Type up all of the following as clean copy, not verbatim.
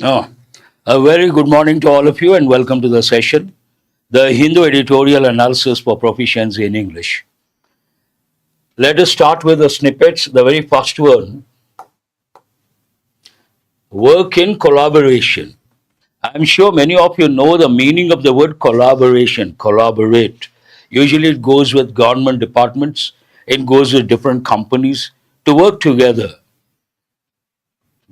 Oh, a very good morning to all of you and welcome to the session, the Hindu editorial analysis for proficiency in English. Let us start with the snippets. The very first one, work in collaboration. I'm sure many of you know the meaning of the word collaboration, collaborate. Usually it goes with government departments, it goes with different companies to work together.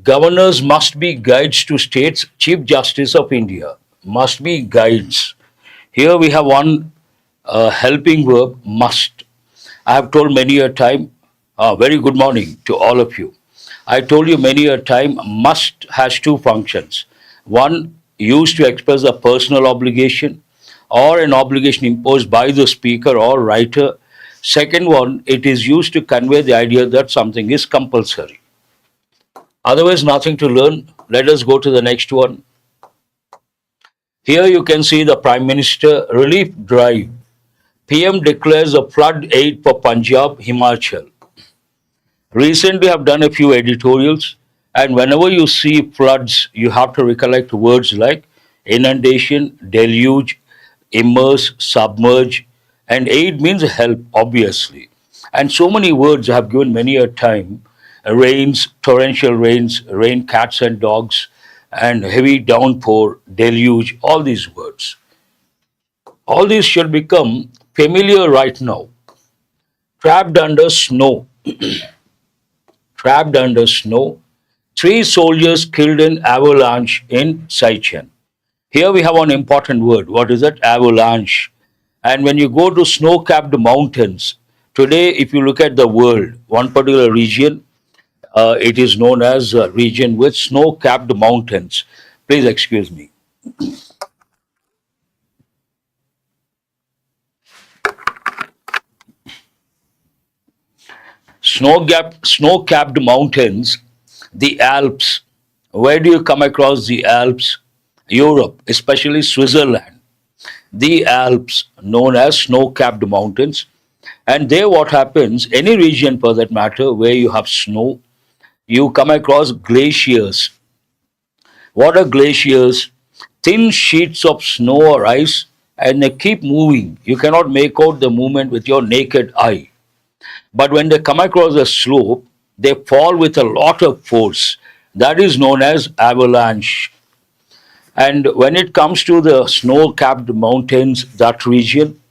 Governors must be guides to states. Chief Justice of India must be guides. Here we have one helping verb, must. I have told many a time, very good morning to all of you. I told you many a time, must has two functions. One, used to express a personal obligation or an obligation imposed by the speaker or writer. Second one, it is used to convey the idea that something is compulsory. Otherwise, nothing to learn. Let us go to the next one. Here you can see the Prime Minister relief drive. PM declares a flood aid for Punjab, Himachal. Recently, I've done a few editorials, and whenever you see floods, you have to recollect words like inundation, deluge, immerse, submerge, and aid means help, obviously. And so many words I have given many a time rains, torrential rains, rain cats and dogs, and heavy downpour, deluge, all these words. All these should become familiar right now. Trapped under snow. Trapped under snow. Three soldiers killed in avalanche in Sichuan. Here we have one important word. What is that? Avalanche. And when you go to snow-capped mountains, today if you look at the world, one particular region, it is known as a region with snow-capped mountains. Please excuse me. Snow-capped mountains, the Alps. Where do you come across the Alps? Europe, especially Switzerland. The Alps, known as snow-capped mountains. And there what happens, any region for that matter, where you have snow, you come across glaciers. What are glaciers? Thin sheets of snow or ice, and they keep moving. You cannot make out the movement with your naked eye. But when they come across a slope, they fall with a lot of force. That is known as avalanche. And when it comes to the snow capped mountains, that region,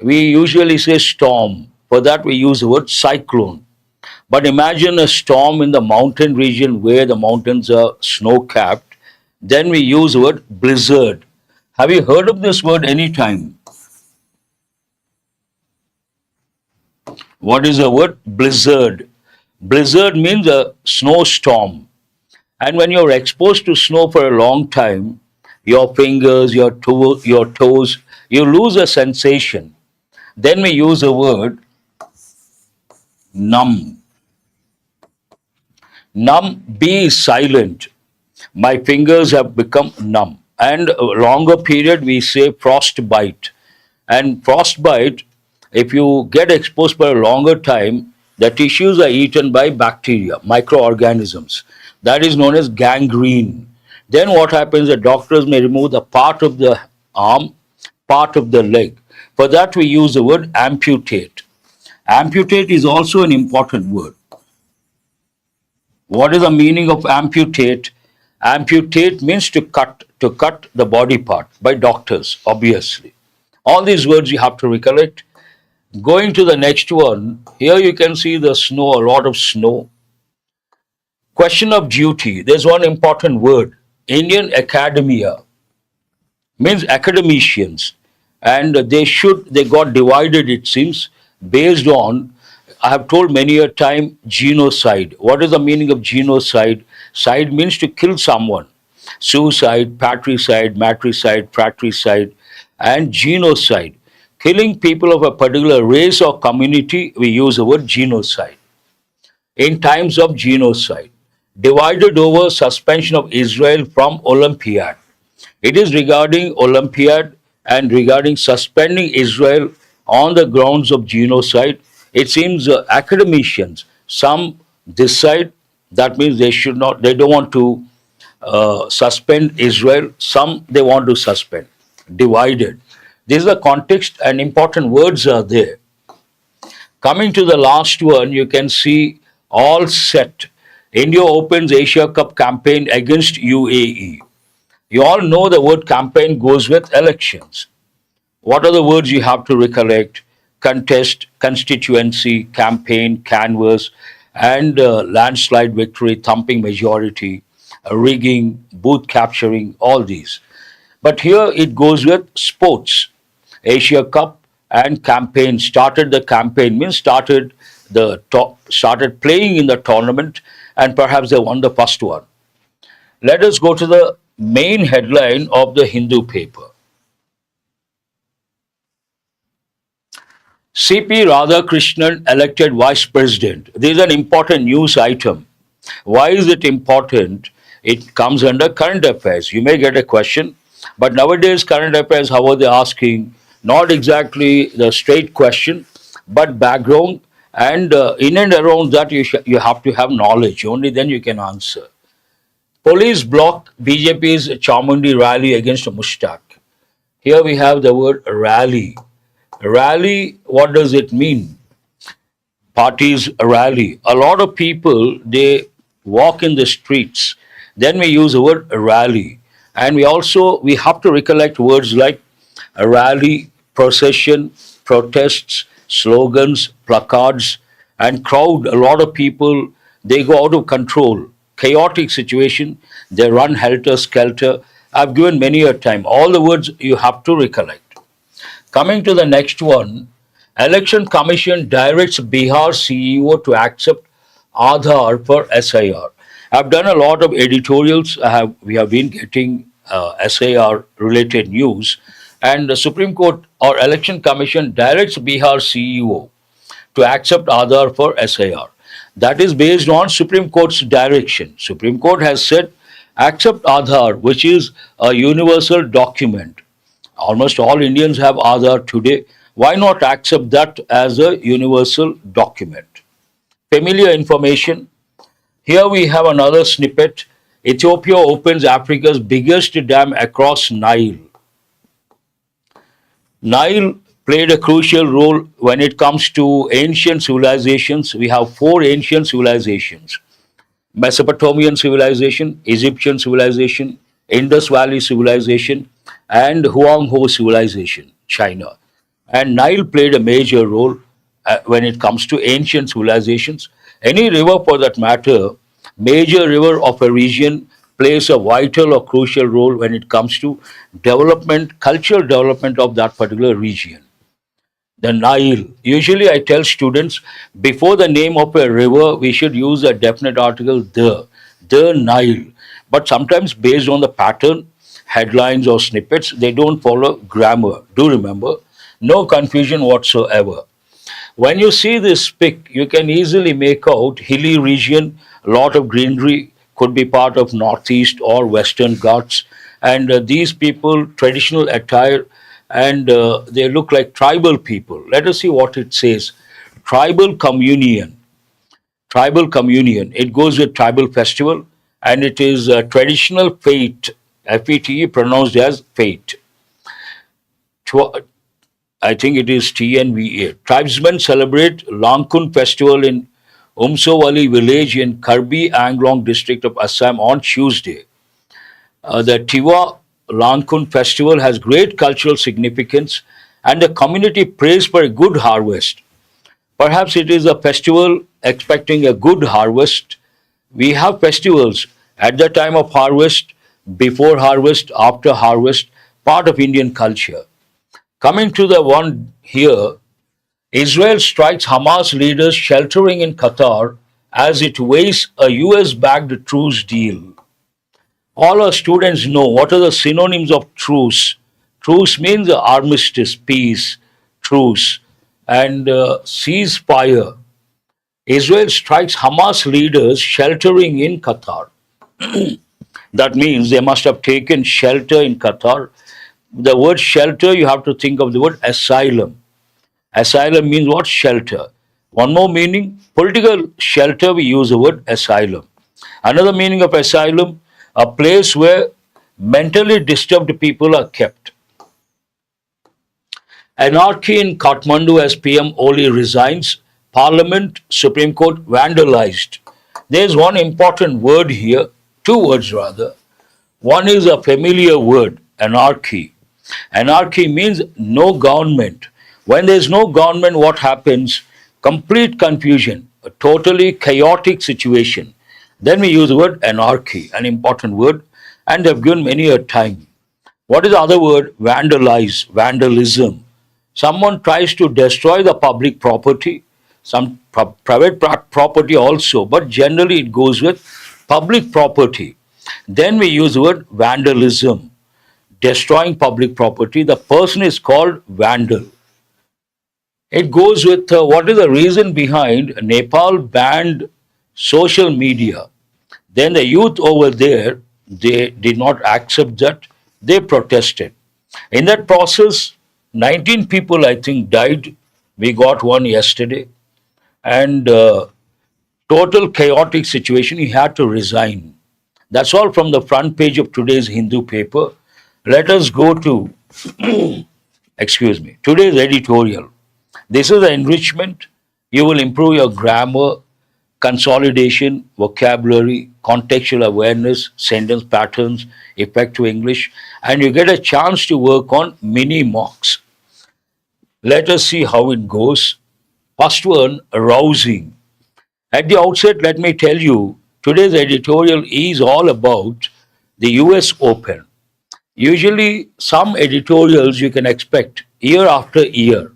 we usually say storm. For that, we use the word cyclone. But imagine a storm in the mountain region where the mountains are snow capped. Then we use the word blizzard. Have you heard of this word any time? What is the word? Blizzard. Blizzard means a snowstorm. And when you're exposed to snow for a long time, your fingers, your toes, you lose a sensation. Then we use the word numb. Numb, be silent. My fingers have become numb. And a longer period, we say frostbite. And frostbite, if you get exposed for a longer time, the tissues are eaten by bacteria, microorganisms. That is known as gangrene. Then what happens, the doctors may remove the part of the arm, part of the leg. For that, we use the word amputate. Amputate is also an important word. What is the meaning of amputate? Amputate means to cut the body part by doctors, obviously. All these words you have to recollect. Going to the next one, here you can see the snow, a lot of snow. Question of duty. There's one important word. Indian academia means academicians, and they got divided, it seems, based on, I have told many a time, genocide. What is the meaning of genocide? Side means to kill someone. Suicide, patricide, matricide, fratricide, and genocide. Killing people of a particular race or community, we use the word genocide. In times of genocide, divided over suspension of Israel from Olympiad. It is regarding Olympiad and regarding suspending Israel on the grounds of genocide. It seems academicians, some decide that means they should not, they don't want to suspend Israel. Some they want to suspend. Divided. This is the context, and important words are there. Coming to the last one, you can see all set. India opens Asia Cup campaign against UAE. You all know the word campaign goes with elections. What are the words you have to recollect? Contest, constituency, campaign, canvas, and landslide victory, thumping majority, rigging, booth capturing, all these. But here it goes with sports. Asia Cup and campaign. Started the campaign means started playing in the tournament, and perhaps they won the first one. Let us go to the main headline of the Hindu paper. CP Radhakrishnan elected vice president. This is an important news item. Why is it important? It comes under current affairs. You may get a question, but nowadays current affairs, how are they asking? Not exactly the straight question, but background, and in and around that you have to have knowledge. Only then you can answer. Police block BJP's Chamundi rally against Mushtaq. Here we have the word rally. Rally, what does it mean? Parties rally. A lot of people, they walk in the streets. Then we use the word rally. And we have to recollect words like a rally, procession, protests, slogans, placards, and crowd. A lot of people, they go out of control. Chaotic situation, they run helter skelter. I've given many a time. All the words you have to recollect. Coming to the next one, Election Commission directs Bihar CEO to accept Aadhaar for SIR. I've done a lot of editorials. We have been getting SIR related news, and the Supreme Court or Election Commission directs Bihar CEO to accept Aadhaar for SIR. That is based on Supreme Court's direction. Supreme Court has said accept Aadhaar, which is a universal document. Almost all Indians have Aadhaar today. Why not accept that as a universal document? Familiar information. Here we have another snippet. Ethiopia opens Africa's biggest dam across Nile. Nile played a crucial role when it comes to ancient civilizations. We have four ancient civilizations: Mesopotamian civilization, Egyptian civilization, Indus Valley civilization, and Huangho civilization, China. And Nile played a major role when it comes to ancient civilizations. Any river for that matter, major river of a region plays a vital or crucial role when it comes to development, cultural development of that particular region. The Nile. Usually, I tell students before the name of a river, we should use a definite article, the Nile. But sometimes, based on the pattern, headlines, or snippets, they don't follow grammar. Do remember, no confusion whatsoever. When you see this pic, you can easily make out hilly region, a lot of greenery, could be part of northeast or western Ghats, and these people traditional attire, and they look like tribal people. Let us see what it says. Tribal communion. Tribal communion. It goes with tribal festival, and it is a traditional fete. FETE pronounced as fete. I think it is TNVA. Tribesmen celebrate Langkun festival in Umsowali village in Karbi Anglong district of Assam on Tuesday. The Tiva Langkun festival has great cultural significance, and the community prays for a good harvest. Perhaps it is a festival expecting a good harvest. We have festivals at the time of harvest, before harvest, after harvest, part of Indian culture. Coming to the one here, Israel strikes Hamas leaders sheltering in Qatar as it weighs a US backed truce deal. All our students know what are the synonyms of truce. Truce means armistice, peace, truce, and ceasefire. Israel strikes Hamas leaders sheltering in Qatar. That means they must have taken shelter in Qatar. The word shelter, you have to think of the word asylum. Asylum means what? Shelter. One more meaning, political shelter, we use the word asylum. Another meaning of asylum, a place where mentally disturbed people are kept. Anarchy in Kathmandu as PM Oli resigns, Parliament, Supreme Court vandalized. There's one important word here, two words rather. One is a familiar word, anarchy. Anarchy means no government. When there's no government, what happens? Complete confusion, a totally chaotic situation. Then we use the word anarchy, an important word, and they've given many a time. What is the other word? Vandalize, vandalism. Someone tries to destroy the public property, some private property also, but generally it goes with public property. Then we use the word vandalism, destroying public property. The person is called vandal. It goes with what is the reason behind Nepal banned social media. Then the youth over there, they did not accept that. They protested. In that process, 19 people, I think, died. We got one yesterday. And total chaotic situation, he had to resign. That's all from the front page of today's Hindu paper. Let us go to, excuse me, today's editorial. This is the enrichment. You will improve your grammar, consolidation, vocabulary, contextual awareness, sentence patterns, effective English, and you get a chance to work on mini mocks. Let us see how it goes. First one, arousing. At the outset, let me tell you, today's editorial is all about the US Open. Usually, some editorials you can expect year after year.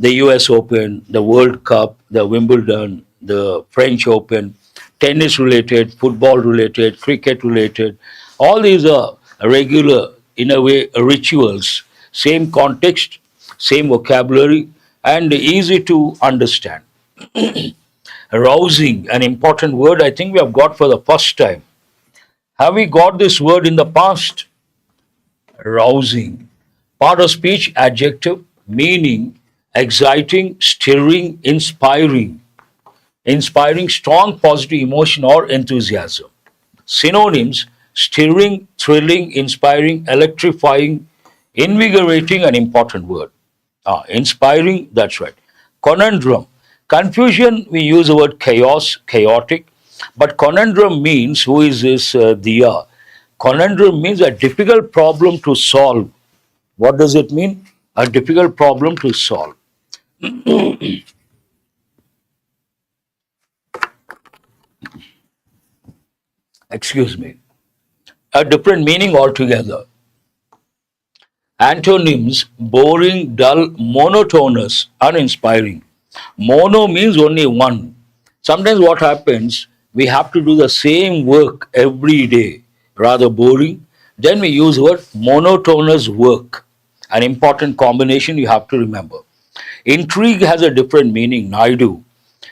The US Open, the World Cup, the Wimbledon, the French Open, tennis related, football related, cricket related. All these are regular, in a way, rituals. Same context, same vocabulary, and easy to understand. Arousing, an important word I think we have got for the first time. Have we got this word in the past? Rousing. Part of speech, adjective, meaning, exciting, stirring, inspiring. Inspiring strong positive emotion or enthusiasm. Synonyms, stirring, thrilling, inspiring, electrifying, invigorating, an important word. Inspiring, that's right. Conundrum. Confusion, we use the word chaos, chaotic, but conundrum means, who is this Diya? Conundrum means a difficult problem to solve. What does it mean? A difficult problem to solve. Excuse me. A different meaning altogether. Antonyms, boring, dull, monotonous, uninspiring. Mono means only one. Sometimes what happens, we have to do the same work every day, rather boring. Then we use the word monotonous work, an important combination you have to remember. Intrigue has a different meaning, Naidu.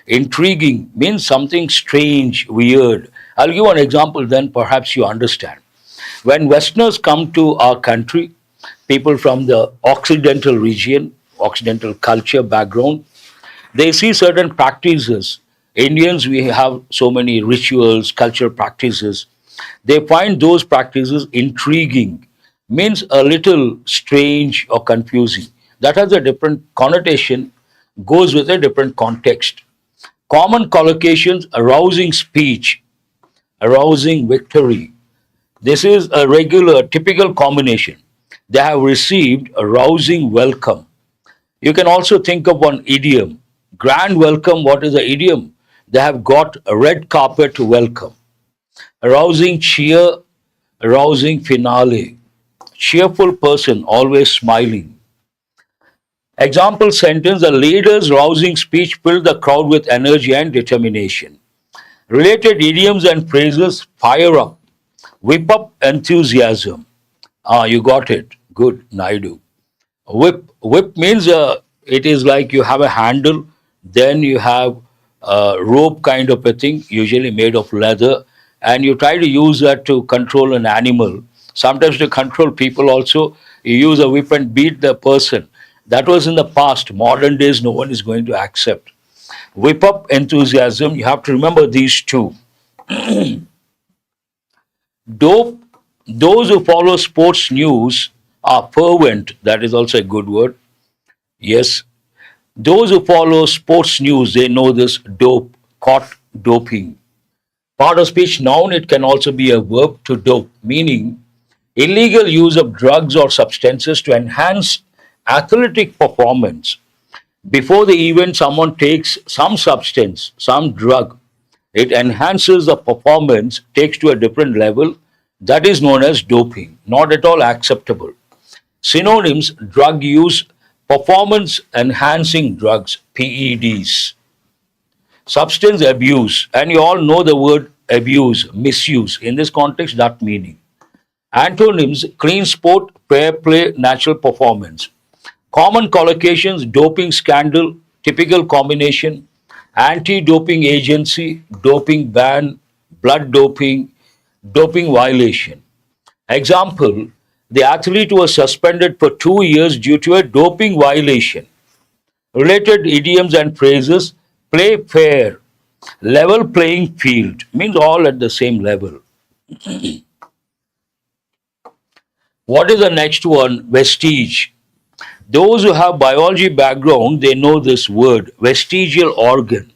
Intriguing means something strange, weird. I'll give an example, then perhaps you understand. When Westerners come to our country, people from the Occidental region, Occidental culture background, they see certain practices. Indians, we have so many rituals, cultural practices. They find those practices intriguing, means a little strange or confusing. That has a different connotation, goes with a different context. Common collocations, arousing speech, arousing victory. This is a regular, typical combination. They have received a rousing welcome. You can also think of one idiom. Grand welcome, what is the idiom? They have got a red carpet welcome. Arousing cheer, arousing finale. Cheerful person, always smiling. Example sentence, the leader's rousing speech filled the crowd with energy and determination. Related idioms and phrases, fire up, whip up enthusiasm. You got it. Good, Naidu. Whip means it is like you have a handle, then you have a rope kind of a thing, usually made of leather, and you try to use that to control an animal. Sometimes to control people also, you use a whip and beat the person. That was in the past. Modern days, no one is going to accept. Whip up enthusiasm, you have to remember these two. Dope, those who follow sports news are fervent. That is also a good word. Yes. Those who follow sports news, they know this dope, caught doping. Part of speech noun, it can also be a verb to dope, meaning illegal use of drugs or substances to enhance athletic performance. Before the event, someone takes some substance, some drug. It enhances the performance, takes to a different level. That is known as doping, not at all acceptable. Synonyms: drug use, performance enhancing drugs, PEDs, substance abuse, and you all know the word abuse, misuse. In this context, that meaning. Antonyms: clean sport, fair play, natural performance. Common collocations: doping scandal, typical combination, anti doping agency, doping ban, blood doping, doping violation. Example: the athlete was suspended for 2 years due to a doping violation. Related idioms and phrases: play fair, level playing field, means all at the same level. What is the next one? Vestige. Those who have biology background, they know this word, vestigial organ.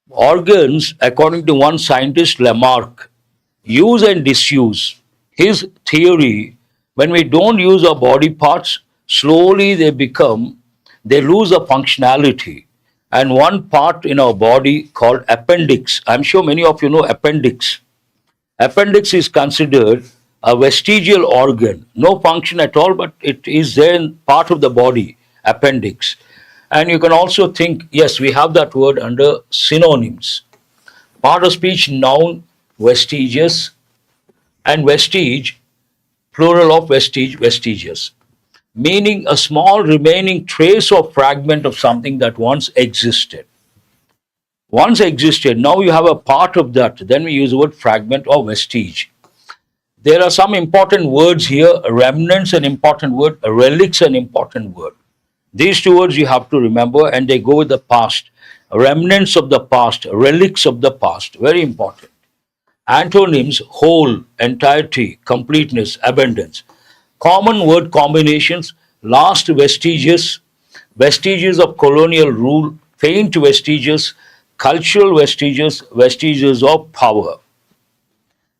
Organs, according to one scientist, Lamarck, use and disuse. His theory: when we don't use our body parts, slowly they lose a functionality. And one part in our body called appendix, I'm sure many of you know appendix. Appendix is considered a vestigial organ, no function at all, but it is there in part of the body, appendix. And you can also think, yes, we have that word under synonyms. Part of speech noun, vestigious, and vestige, plural of vestige, vestigious, meaning a small remaining trace or fragment of something that once existed. Once existed, now you have a part of that, then we use the word fragment or vestige. There are some important words here: remnants, an important word, relics, an important word. These two words you have to remember, and they go with the past. Remnants of the past, relics of the past, very important. Antonyms: whole, entirety, completeness, abundance. Common word combinations: last vestiges, vestiges of colonial rule, faint vestiges, cultural vestiges, vestiges of power.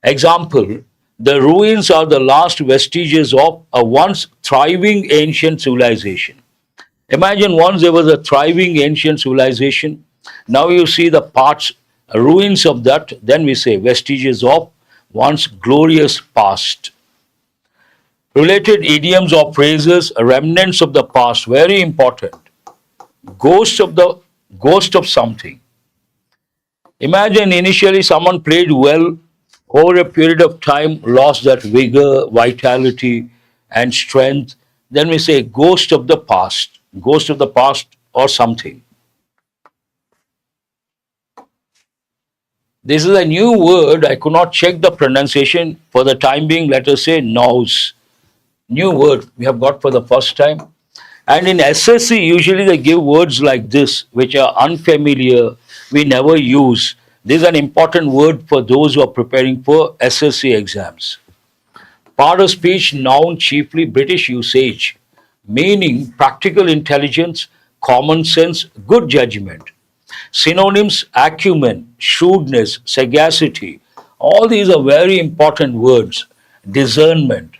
Example: the ruins are the last vestiges of a once thriving ancient civilization. Imagine once there was a thriving ancient civilization. Now you see the parts, ruins of that, then we say vestiges of once glorious past. Related idioms or phrases: remnants of the past, very important. Ghost of something. Imagine initially someone played well, over a period of time lost that vigor, vitality, and strength. Then we say ghost of the past or something. This is a new word. I could not check the pronunciation for the time being. Let us say nous. New word we have got for the first time. And in SSC, usually they give words like this, which are unfamiliar, we never use. This is an important word for those who are preparing for SSC exams. Part of speech noun, chiefly British usage, meaning practical intelligence, common sense, good judgment. Synonyms: acumen, shrewdness, sagacity. All these are very important words. Discernment.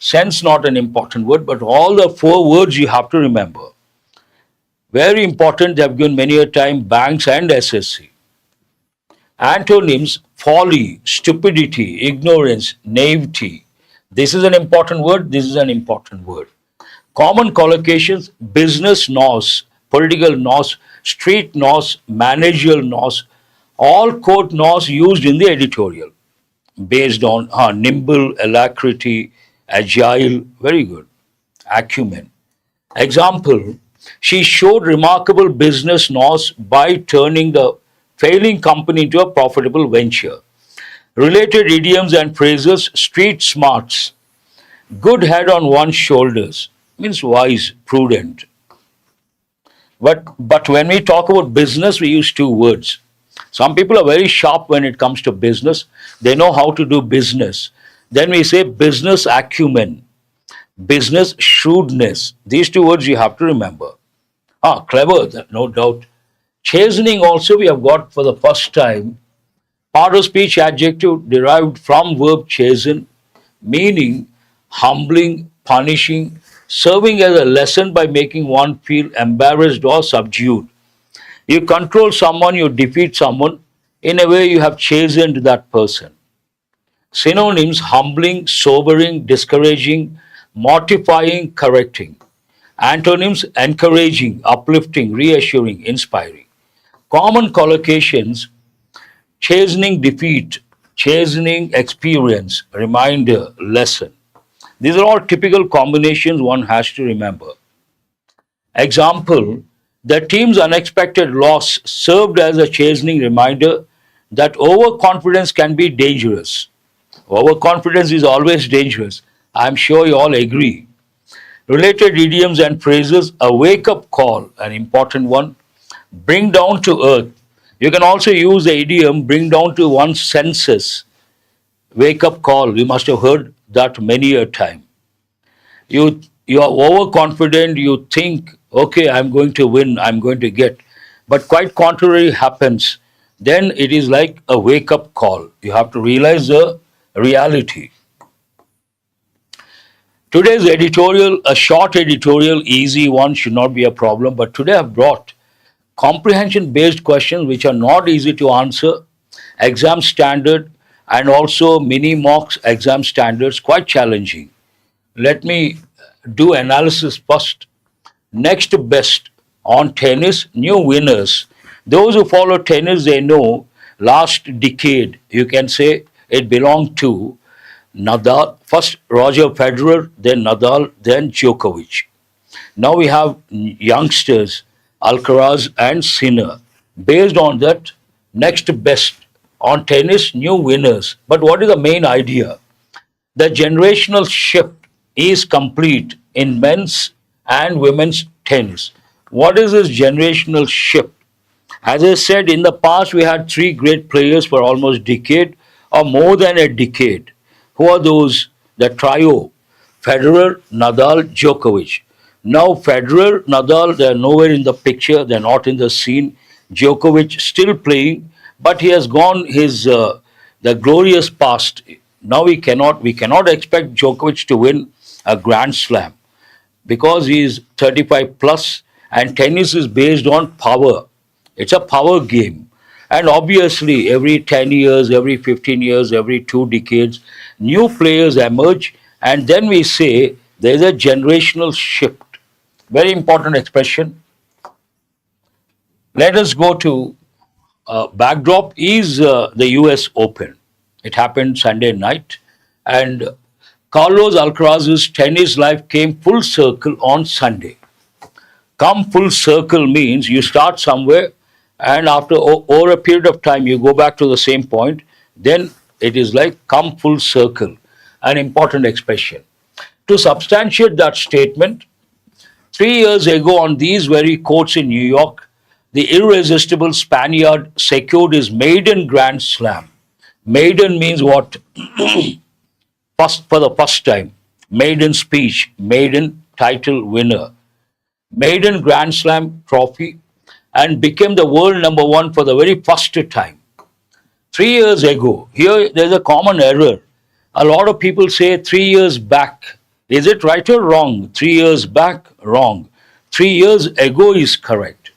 Sense, not an important word, but all the four words you have to remember. Very important, they have given many a time, banks and SSC. Antonyms: folly, stupidity, ignorance, naivety. This is an important word, this is an important word. Common collocations: business nos, political nos, street nos, managerial nos, all quote nos used in the editorial based on nimble, alacrity, agile, very good, acumen. Example: she showed remarkable business nous by turning the failing company into a profitable venture. Related idioms and phrases: street smarts, good head on one's shoulders, means wise, prudent. But when we talk about business, we use two words. Some people are very sharp when it comes to business. They know how to do business. Then we say business acumen, business shrewdness. These two words you have to remember. Ah, clever, no doubt. Chastening also we have got for the first time. Part of speech adjective derived from verb chasten, meaning humbling, punishing, serving as a lesson by making one feel embarrassed or subdued. You control someone, you defeat someone. In a way, you have chastened that person. Synonyms: humbling, sobering, discouraging, mortifying, correcting. Antonyms: encouraging, uplifting, reassuring, inspiring. Common collocations: chastening defeat, chastening experience, reminder, lesson. These are all typical combinations one has to remember. Example: the team's unexpected loss served as a chastening reminder that overconfidence can be dangerous. Overconfidence is always dangerous. I'm sure you all agree. Related idioms and phrases: a wake up call, an important one, bring down to earth. You can also use the idiom bring down to one's senses. Wake up call, you must have heard that many a time. You are overconfident, you think, okay, I'm going to win, I'm going to get. But quite contrary happens. Then it is like a wake up call. You have to realize the reality. Today's editorial, a short editorial, easy one, should not be a problem. But today I've brought comprehension based questions which are not easy to answer, exam standard, and also mini mocks exam standards, quite challenging. Let me do analysis first. Next best on tennis, new winners. Those who follow tennis, they know last decade, you can say it belonged to Nadal, first Roger Federer, then Nadal, then Djokovic. Now we have youngsters, Alcaraz and Sinner. Based on that, next best on tennis, new winners. But what is the main idea? The generational shift is complete in men's and women's tennis. What is this generational shift? As I said, in the past we had three great players for almost a decade or more than a decade. Who are those? The trio: Federer, Nadal, Djokovic. Now Federer, Nadal, they are nowhere in the picture. They are not in the scene. Djokovic still playing, but he has gone his the glorious past. Now we cannot expect Djokovic to win a Grand Slam because he is 35 plus, and tennis is based on power. It's a power game. And obviously, every 10 years, every 15 years, every 2 decades, new players emerge, and then we say there is a generational shift. Very important expression. Let us go to backdrop is the US Open. It happened Sunday night, and Carlos Alcaraz's tennis life came full circle on Sunday. Come full circle means you start somewhere, and after over a period of time you go back to the same point. Then it is like come full circle, an important expression. To substantiate that statement, 3 years ago on these very courts in New York, the irresistible Spaniard secured his maiden Grand Slam. Maiden means what? First, for the first time. Maiden speech, maiden title winner. Maiden Grand Slam trophy, and became the world number one for the very first time. 3 years ago, here there's a common error. A lot of people say 3 years back. Is it right or wrong? 3 years back, wrong. 3 years ago is correct.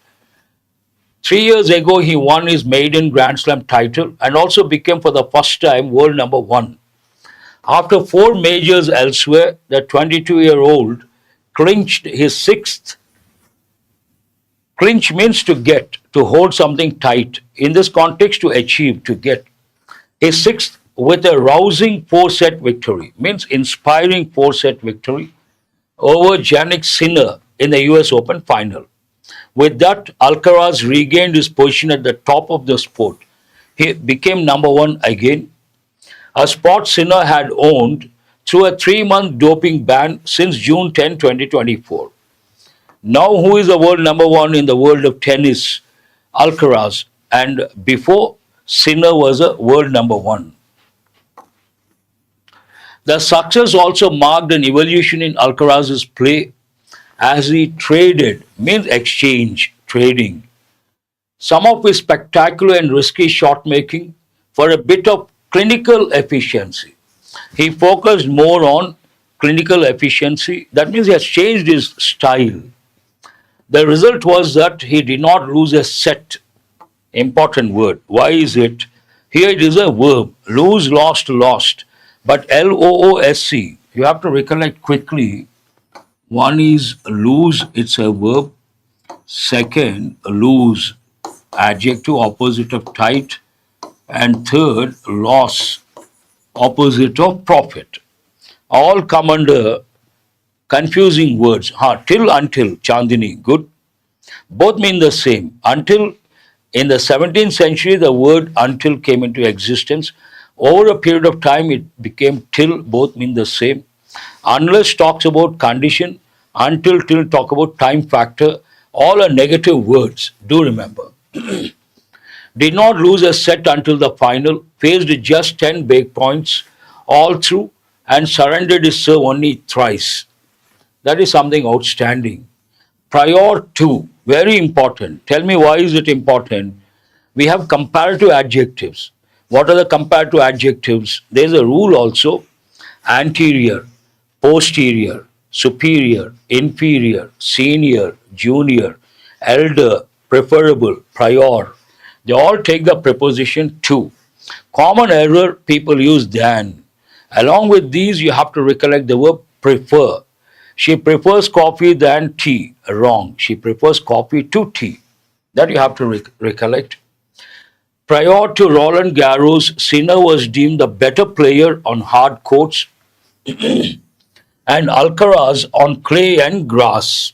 3 years ago, he won his maiden Grand Slam title and also became for the first time world number one. After 4 majors elsewhere, the 22-year-old clinched his sixth. Clinch means to get, to hold something tight. In this context, to achieve, to get. His sixth with a rousing 4-set victory, means inspiring 4-set victory over Jannik Sinner in the US Open final. With that, Alcaraz regained his position at the top of the sport. He became number one again, a spot Sinner had owned through a 3-month doping ban since June 10, 2024. Now, who is the world number one in the world of tennis? Alcaraz. and before Sinner was a world number one. The success also marked an evolution in Alcaraz's play as he traded, means exchange, trading, some of his spectacular and risky shot making for a bit of clinical efficiency. He focused more on clinical efficiency. That means he has changed his style. The result was that he did not lose a set. Important word. Why is it? Here it is a verb. Lose, lost, lost. But LOOSC, you have to recollect quickly. One is lose, it's a verb. Second, lose, adjective, opposite of tight. And third, loss, opposite of profit. All come under confusing words. Till, until, Chandini, good. Both mean the same. Until, in the 17th century, the word until came into existence. Over a period of time, it became till, both mean the same. Unless talks about condition, until, till talk about time factor. All are negative words, do remember. Did not lose a set until the final, faced just 10 break points all through, and surrendered his serve only thrice. That is something outstanding. Prior to, very important. Tell me why is it important? We have comparative adjectives. What are the comparative adjectives? There is a rule also. Anterior, posterior, superior, inferior, senior, junior, elder, preferable, prior. They all take the preposition to. Common error, people use than. Along with these, you have to recollect the verb prefer. She prefers coffee than tea. Wrong. She prefers coffee to tea. That you have to recollect. Prior to Roland Garros, Sinner was deemed the better player on hard courts and Alcaraz on clay and grass.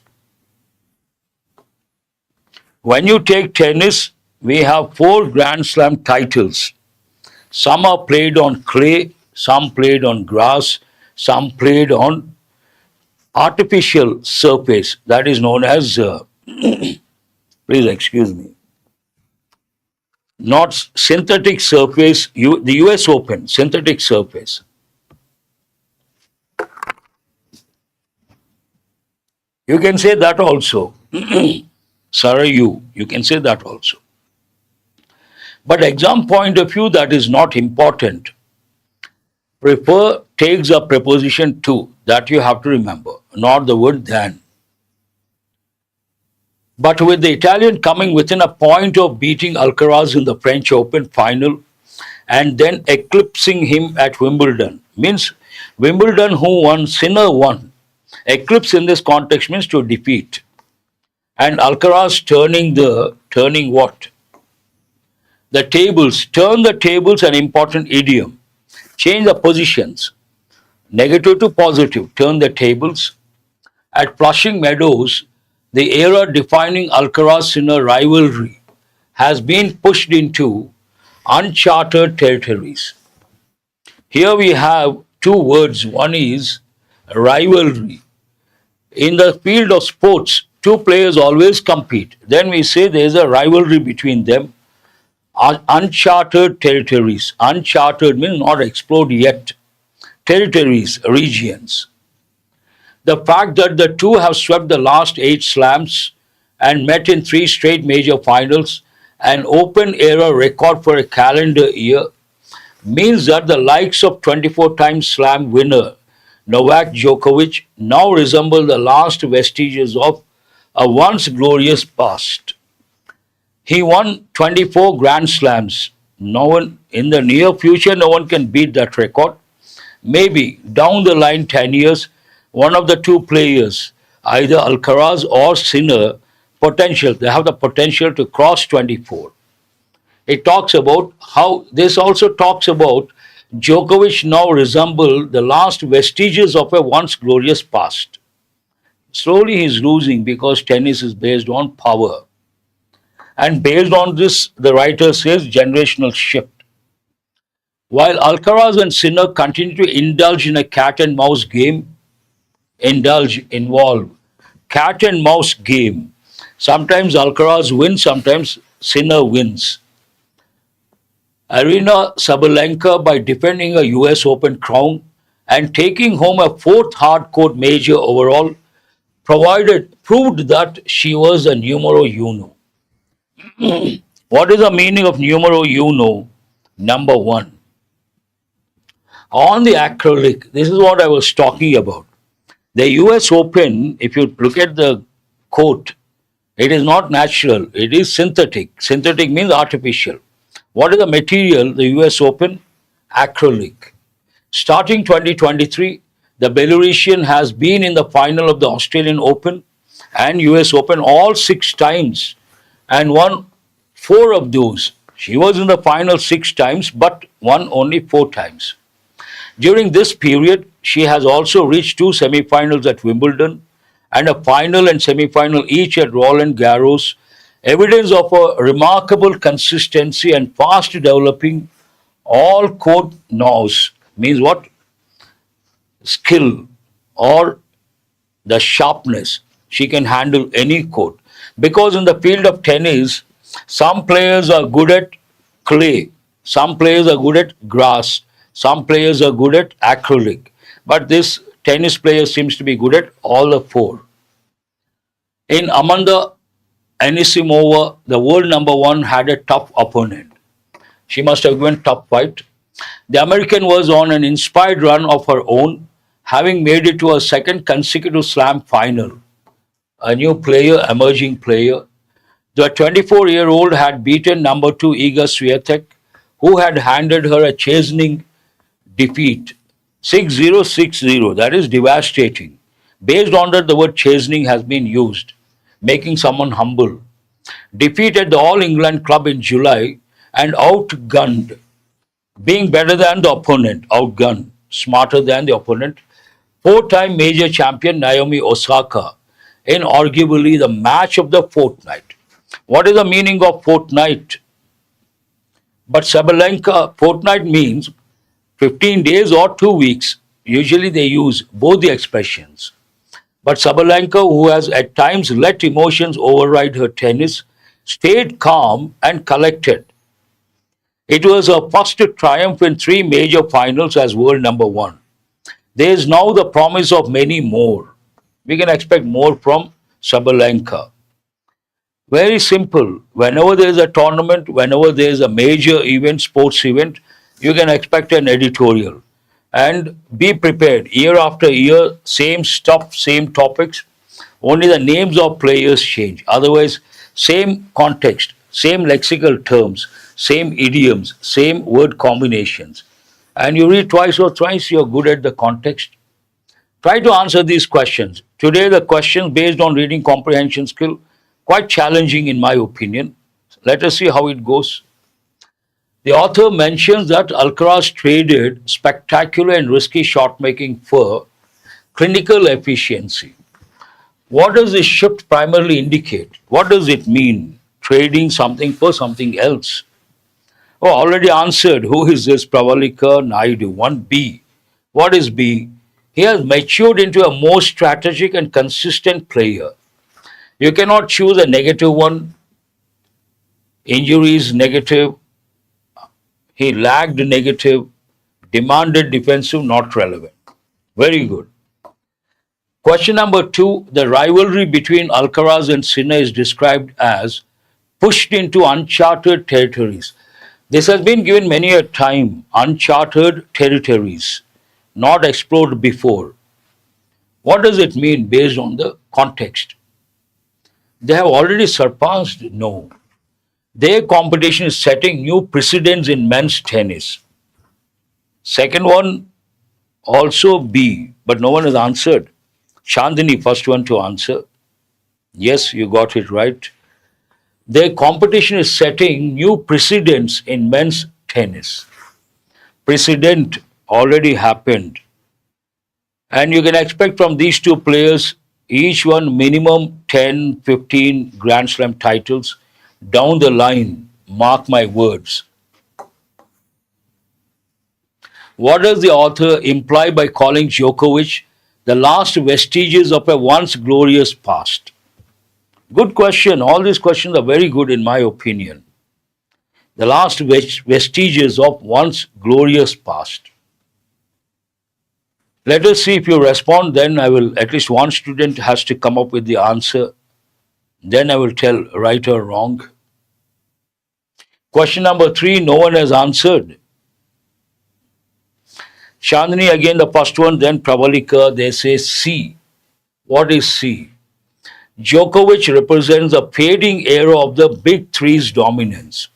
When you take tennis, we have 4 Grand Slam titles. Some are played on clay, some played on grass, some played on artificial surface that is known as, please excuse me, not synthetic surface, the US Open, synthetic surface. You can say that also. Sorry, you can say that also. But exam point of view, that is not important. Prefer takes a preposition to, that you have to remember, not the word than. But with the Italian coming within a point of beating Alcaraz in the French Open final and then eclipsing him at Wimbledon, means Wimbledon who won, Sinner won. Eclipse in this context means to defeat. And Alcaraz turning what? The tables, turn the tables, an important idiom. Change the positions. Negative to positive, turn the tables. At Flushing Meadows, the era defining Alcaraz-Sinner rivalry has been pushed into uncharted territories. Here we have 2 words. One is rivalry. In the field of sports, 2 players always compete. Then we say there is a rivalry between them. Uncharted territories. Uncharted means not explored yet. Territories, regions. The fact that the 2 have swept the last 8 slams and met in 3 straight major finals, an open era record for a calendar year, means that the likes of 24-time slam winner Novak Djokovic now resemble the last vestiges of a once glorious past. He won 24 Grand Slams. No one in the near future, no one can beat that record. Maybe down the line 10 years, one of the 2 players, either Alcaraz or Sinner, they have the potential to cross 24. It talks about how, this also talks about Djokovic now resemble the last vestiges of a once glorious past. Slowly he is losing because tennis is based on power. And based on this, the writer says generational shift. While Alcaraz and Sinner continue to indulge in a cat and mouse game, involve cat and mouse game. Sometimes Alcaraz wins, sometimes Sinner wins. Arina Sabalenka by defending a US Open crown and taking home a fourth hardcourt major overall proved that she was a numero uno. What is the meaning of numero uno? Number one. On the acrylic, this is what I was talking about. The US Open, if you look at the court, it is not natural, it is synthetic. Synthetic means artificial. What is the material? The US Open? Acrylic. Starting 2023, the Belarusian has been in the final of the Australian Open and US Open all 6 times and won 4 of those. She was in the final 6 times but won only 4 times. During this period, she has also reached 2 semifinals at Wimbledon and a final and semifinal each at Roland Garros, evidence of a remarkable consistency and fast developing all court nous. Means what? Skill or the sharpness. She can handle any court. Because in the field of tennis, some players are good at clay, some players are good at grass, some players are good at acrylic. But this tennis player seems to be good at all the four. In Amanda Anisimova, the world number one had a tough opponent. She must have given tough fight. The American was on an inspired run of her own, having made it to a second consecutive slam final. A new player, emerging player. The 24-year-old had beaten number 2 Iga Swiatek, who had handed her a chastening defeat. 6-0, 6-0. That is devastating. Based on that, the word chastening has been used, making someone humble. Defeated the All England club in July and outgunned, being better than the opponent, outgunned, smarter than the opponent. 4-time major champion Naomi Osaka in arguably the match of the fortnight. What is the meaning of fortnight? But Sabalenka, fortnight means 15 days or 2 weeks. Usually they use both the expressions. But Sabalenka, who has at times let emotions override her tennis, stayed calm and collected. It was her first triumph in 3 major finals as world number one. There is now the promise of many more. We can expect more from Sabalenka. Very simple. Whenever there is a tournament, whenever there is a major event, sports event, you can expect an editorial. And be prepared. Year after year, same stuff, same topics. Only the names of players change. Otherwise, same context, same lexical terms, same idioms, same word combinations. And you read twice or thrice, you're good at the context. Try to answer these questions. Today, the questions based on reading comprehension skill, quite challenging in my opinion. Let us see how it goes. The author mentions that Alcaraz traded spectacular and risky shot making for clinical efficiency. What does this shift primarily indicate? What does it mean? Trading something for something else. Oh, already answered. Who is this Pravalika Naidu? 1B. What is B? He has matured into a more strategic and consistent player. You cannot choose a negative one. Injuries negative. He lagged negative. Demanded defensive, not relevant. Very good. Question number 2. The rivalry between Alcaraz and Sinner is described as pushed into uncharted territories. This has been given many a time. Uncharted territories, not explored before. What does it mean based on the context? They have already surpassed? No. Their competition is setting new precedents in men's tennis. Second one, also B, but no one has answered. Chandini, first one to answer. Yes, you got it right. Their competition is setting new precedents in men's tennis. Precedent already happened. And you can expect from these two players, each one minimum 10, 15 Grand Slam titles down the line. Mark my words. What does the author imply by calling Djokovic the last vestiges of a once glorious past? Good question. All these questions are very good in my opinion. the last vestiges of once glorious past. Let us see if you respond, then I will, at least one student has to come up with the answer. Then I will tell right or wrong. Question number 3, no one has answered. Chandni, again the first one, then Pravalika, they say C. What is C? Djokovic represents a fading era of the big three's dominance.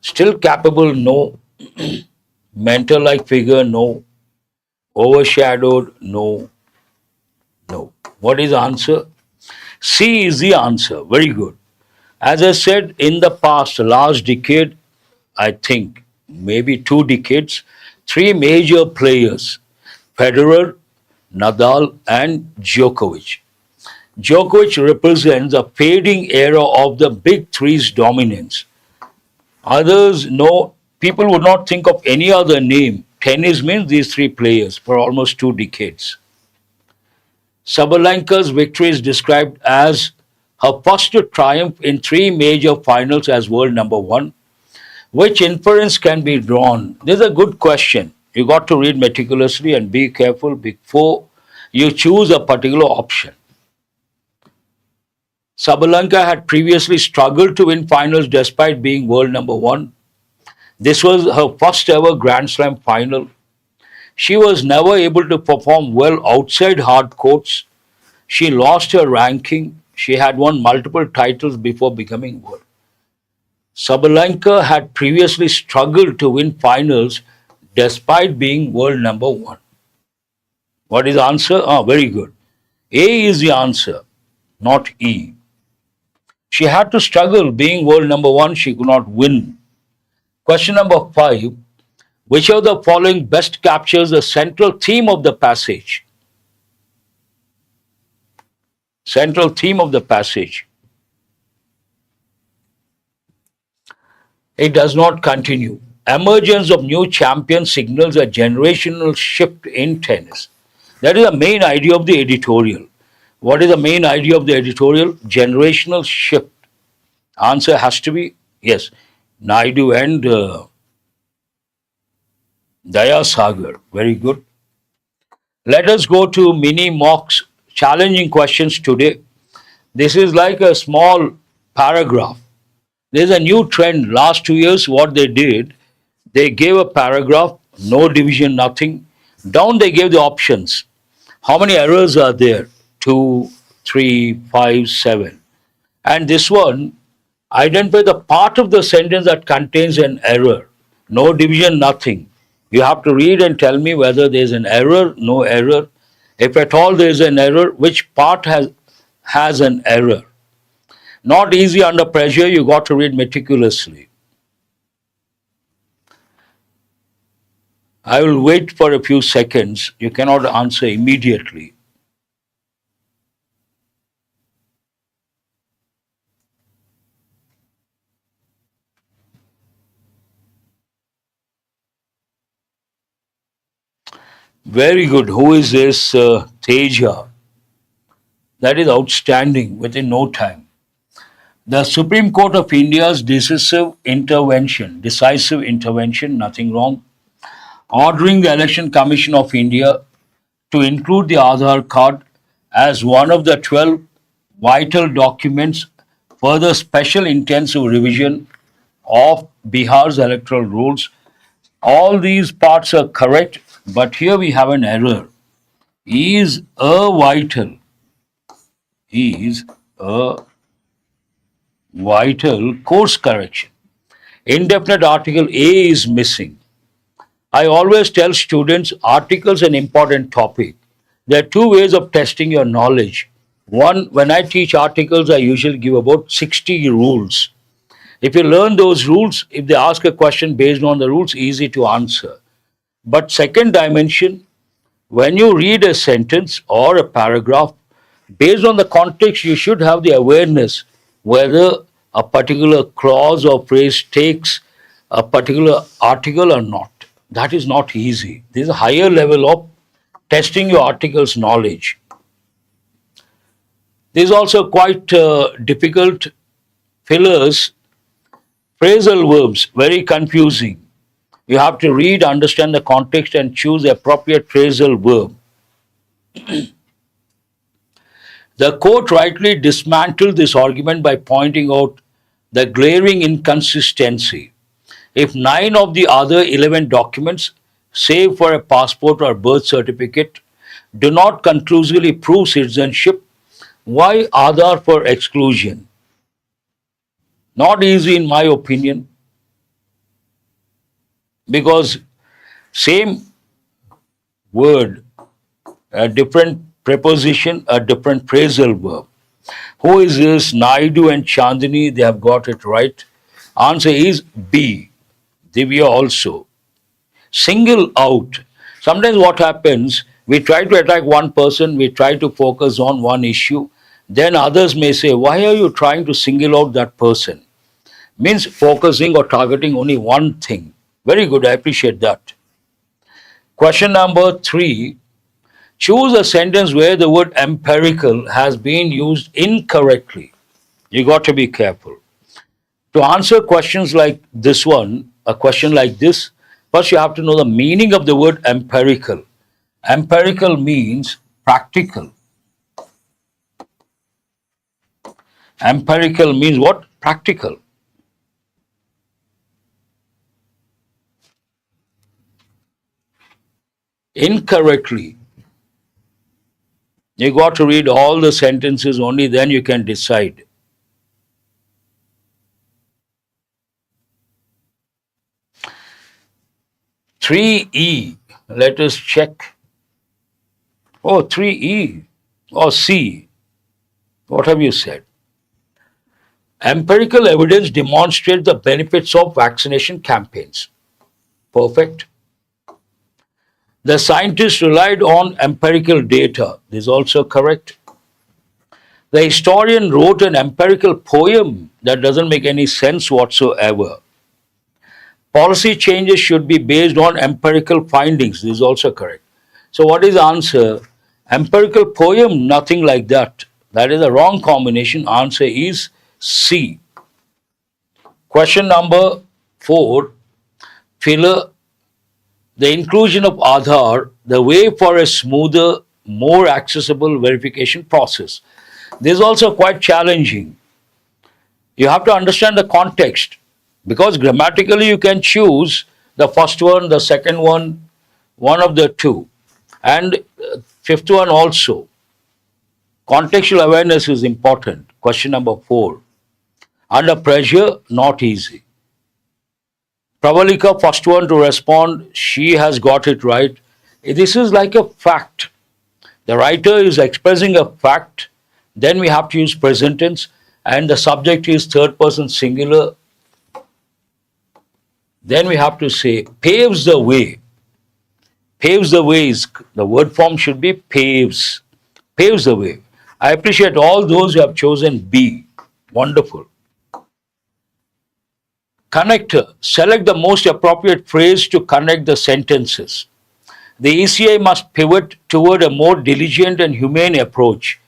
Still capable, no. Mentor like figure, no. Overshadowed, no. No. What is the answer? C is the answer. Very good. As I said, in the past, last decade, I think maybe 2 decades, 3 major players, Federer, Nadal, and Djokovic. Djokovic represents a fading era of the big three's dominance. Others, no, people would not think of any other name. Tennis means these 3 players for almost 2 decades. Sabalenka's victory is described as her first triumph in 3 major finals as world number 1. Which inference can be drawn? This is a good question. You got to read meticulously and be careful before you choose a particular option. Sabalenka had previously struggled to win finals despite being world number 1. This was her first ever Grand Slam final. She was never able to perform well outside hard courts. She lost her ranking. She had won multiple titles before becoming world. Sabalenka had previously struggled to win finals despite being world number 1. What is the answer? Very good. A is the answer, not E. She had to struggle being world number 1. She could not win. Question number 5. Which of the following best captures the central theme of the passage? Central theme of the passage. It does not continue. Emergence of new champions signals a generational shift in tennis. That is the main idea of the editorial. What is the main idea of the editorial? Generational shift. Answer has to be yes. Naidu and Daya Sagar. Very good. Let us go to mini mocks, challenging questions today. This is like a small paragraph. There's a new trend. Last 2 years, what they did, they gave a paragraph, no division, nothing. Down they gave the options. How many errors are there? 2, 3, 5, 7. And this one, identify the part of the sentence that contains an error. No division, nothing. You have to read and tell me whether there's an error, no error. If at all there is an error, which part has an error? Not easy under pressure, you got to read meticulously. I will wait for a few seconds. You cannot answer immediately. Very good. Who is this Teja? That is outstanding within no time. The Supreme Court of India's decisive intervention, nothing wrong, ordering the Election Commission of India to include the Aadhaar card as one of the 12 vital documents for the special intensive revision of Bihar's electoral rules. All these parts are correct, but here we have an error. Is a vital course correction. Indefinite article A is missing. I always tell students articles an important topic. There are 2 ways of testing your knowledge. One, when I teach articles, I usually give about 60 rules. If you learn those rules, if they ask a question based on the rules, easy to answer. But second dimension, when you read a sentence or a paragraph, based on the context, you should have the awareness whether a particular clause or phrase takes a particular article or not. That is not easy. This is a higher level of testing your article's knowledge. This is also quite difficult. Fillers Phrasal verbs, very confusing. You have to read, understand the context, and choose the appropriate phrasal verb. The court rightly dismantled this argument by pointing out the glaring inconsistency. If 9 of the other 11 documents, save for a passport or birth certificate, do not conclusively prove citizenship, why Aadhaar for exclusion? Not easy in my opinion, because same word, a different preposition, a different phrasal verb. Who is this? Naidu and Chandini, they have got it right. Answer is B. Divya also. Single out. Sometimes what happens, we try to attack one person, we try to focus on one issue, then others may say, why are you trying to single out that person? Means focusing or targeting only one thing. Very good, I appreciate that. Question number 3. Choose a sentence where the word empirical has been used incorrectly. You got to be careful. To answer questions like this one, a question like this, first you have to know the meaning of the word empirical. Empirical means practical. Empirical means what? Practical. Incorrectly. You got to read all the sentences, only then you can decide. Three E. Let us check. Oh, 3E or C. What have you said? Empirical evidence demonstrates the benefits of vaccination campaigns. Perfect. The scientists relied on empirical data. This is also correct. The historian wrote an empirical poem that doesn't make any sense whatsoever. Policy changes should be based on empirical findings. This is also correct. So what is the answer? Empirical poem, nothing like that. That is a wrong combination. Answer is C. Question number 4. Filler. The inclusion of Aadhaar, the way for a smoother, more accessible verification process. This is also quite challenging. You have to understand the context, because grammatically you can choose the first one, the second one of the two, and fifth one also. Contextual awareness is important. Question number 4. Under pressure, not easy. Pravalika, first one to respond, she has got it right. This is like a fact. The writer is expressing a fact, then we have to use present tense, and the subject is third person singular. Then we have to say, paves the way. Paves the way is, the word form should be paves. Paves the way. I appreciate all those who have chosen B. Wonderful. Connector. Select the most appropriate phrase to connect the sentences. The ECI must pivot toward a more diligent and humane approach.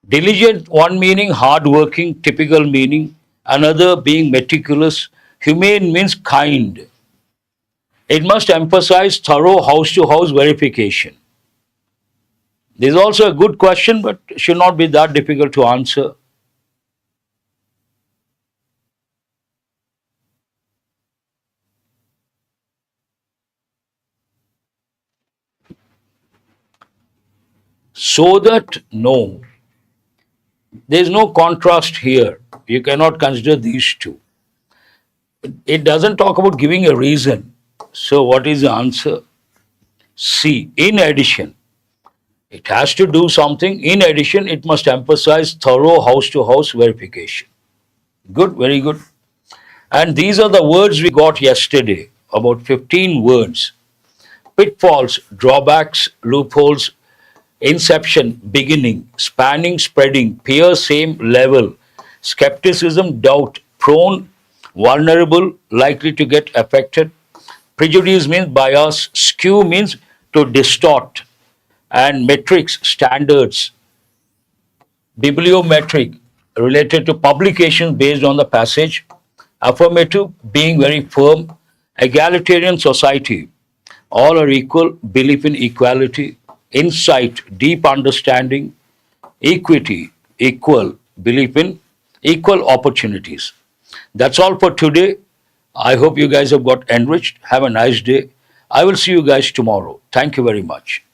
Diligent, one meaning hardworking, typical meaning, another being meticulous. Humane means kind. It must emphasize thorough house-to-house verification. This is also a good question, but should not be that difficult to answer. So that, no. There is no contrast here. You cannot consider these two. It doesn't talk about giving a reason. So what is the answer? C. In addition. It has to do something. In addition, it must emphasize thorough house-to-house verification. Good, very good. And these are the words we got yesterday, about 15 words. Pitfalls, drawbacks, loopholes, inception, beginning, spanning, spreading, peer, same, level, skepticism, doubt, prone, vulnerable, likely to get affected. Prejudice means bias, skew means to distort, and metrics, standards, bibliometric, related to publications based on the passage, Affirmative, being very firm. Egalitarian society, all are equal, belief in equality. Insight, deep understanding. Equity, equal, belief in equal opportunities. That's all for today. I hope you guys have got enriched. Have a nice day. I will see you guys tomorrow. Thank you very much.